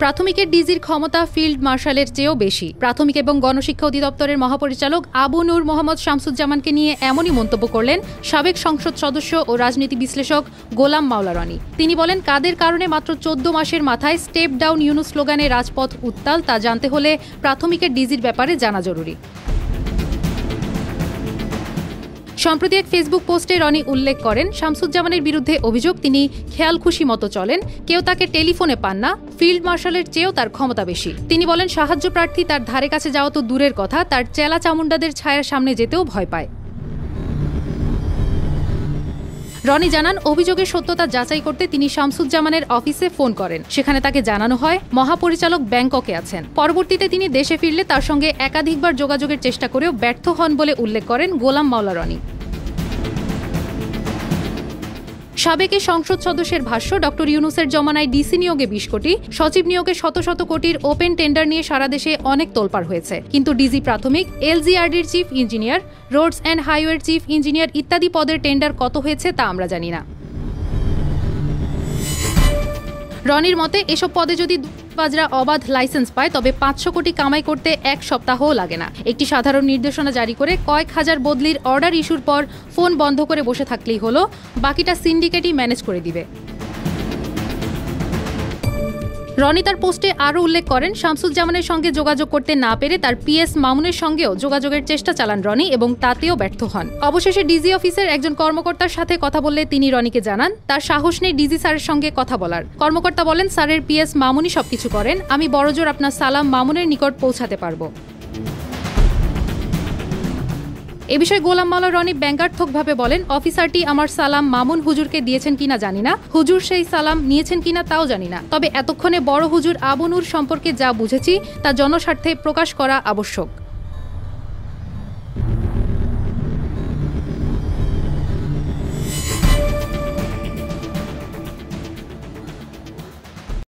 প্রাথমিকের ডিজির ক্ষমতা ফিল্ড মার্শালের চেয়েও বেশি। প্রাথমিক এবং গণশিক্ষা অধিদপ্তরের মহাপরিচালক আবু নূর মোহাম্মদ শামসুজ্জামানকে নিয়ে এমনই মন্তব্য করলেন সাবেক সংসদ সদস্য ও রাজনীতি বিশ্লেষক গোলাম মাওলা রনি। তিনি বলেন, কাদের কারণে মাত্র 14 মাসের মাথায় স্টেপ ডাউন ইউনূস স্লোগানে রাজপথ উত্তাল তা জানতে হলে প্রাথমিকের ডিজির ব্যাপারে জানা জরুরি। সম্প্রতি এক ফেসবুক পোস্টে রনি উল্লেখ করেন, শামসুজ্জামানের বিরুদ্ধে অভিযোগ তিনি খেয়াল খুশি মতো চলেন, কেউ তাকে টেলিফোনে পান না, ফিল্ড মার্শালের চেয়েও তার ক্ষমতা বেশি। তিনি বলেন, সাহায্য প্রার্থী তার ধারে কাছে যাওয়া তো দূরের কথা, তার চেলা চামুন্ডাদের ছায়ার সামনে যেতেও ভয় পায়। রনি জানান, অভিযোগের সত্যতা যাচাই করতে তিনি শামসুজ্জামানের অফিসে ফোন করেন। সেখানে তাকে জানানো হয় মহাপরিচালক ব্যাংককে আছেন। পরবর্তীতে তিনি দেশে ফিরলে তার সঙ্গে একাধিকবার যোগাযোগের চেষ্টা করেও ব্যর্থ হন বলে উল্লেখ করেন গোলাম মাওলা রনি। সাবেক সংসদ সদস্যের ভাষ্য, ডক্টর ইউনূসের জমানায় ডিসি নিয়োগে 20 কোটি, সচিব নিয়োগে শত শত কোটির ওপেন টেন্ডার নিয়ে সারা দেশে অনেক তোলপাড় হয়েছে। কিন্তু ডিজি প্রাথমিক, এলজিআরডির চিফ ইঞ্জিনিয়ার, রোডস অ্যান্ড হাইওয়ের চিফ ইঞ্জিনিয়ার ইত্যাদি পদের টেন্ডার কত হয়েছে তা আমরা জানি না। রনির মতে, এসব পদে যদি বাজরা অবাধ লাইসেন্স পায় তবে 500 কোটি কামাই করতে এক সপ্তাহও লাগে না। একটি সাধারণ নির্দেশনা জারি করে কয়েক হাজার বদলির অর্ডার ইস্যুর পর ফোন বন্ধ করে বসে থাকলেই হলো, বাকিটা সিন্ডিকেটই ম্যানেজ করে দিবে। রনি তার পোস্টে আরও উল্লেখ করেন, শামসুজ্জামানের সঙ্গে যোগাযোগ করতে না পেরে তার পিএস মামুনের সঙ্গেও যোগাযোগের চেষ্টা চালান রনি এবং তাতেও ব্যর্থ হন। অবশেষে ডিজি অফিসের একজন কর্মকর্তার সাথে কথা বললে তিনি রনিকে জানান, তার সাহস নেই ডিজি স্যারের সঙ্গে কথা বলার। কর্মকর্তা বলেন, স্যারের পিএস মামুনই সবকিছু করেন, আমি বড়জোর আপনার সালাম মামুনের নিকট পৌঁছাতে পারবো। এ বিষয়ে গোলাম মাওলা রনি ব্যঙ্গাত্মকভাবে বলেন, অফিসারটি আমার সালাম মামুন হুজুরকে দিয়েছেন কিনা জানি না, হুজুর সেই সালাম নিয়েছেন কিনা তাও জানি না, তবে এতক্ষণে বড় হুজুর আবু নূর সম্পর্কে যা বুঝেছি তা জনস্বার্থে প্রকাশ করা আবশ্যক।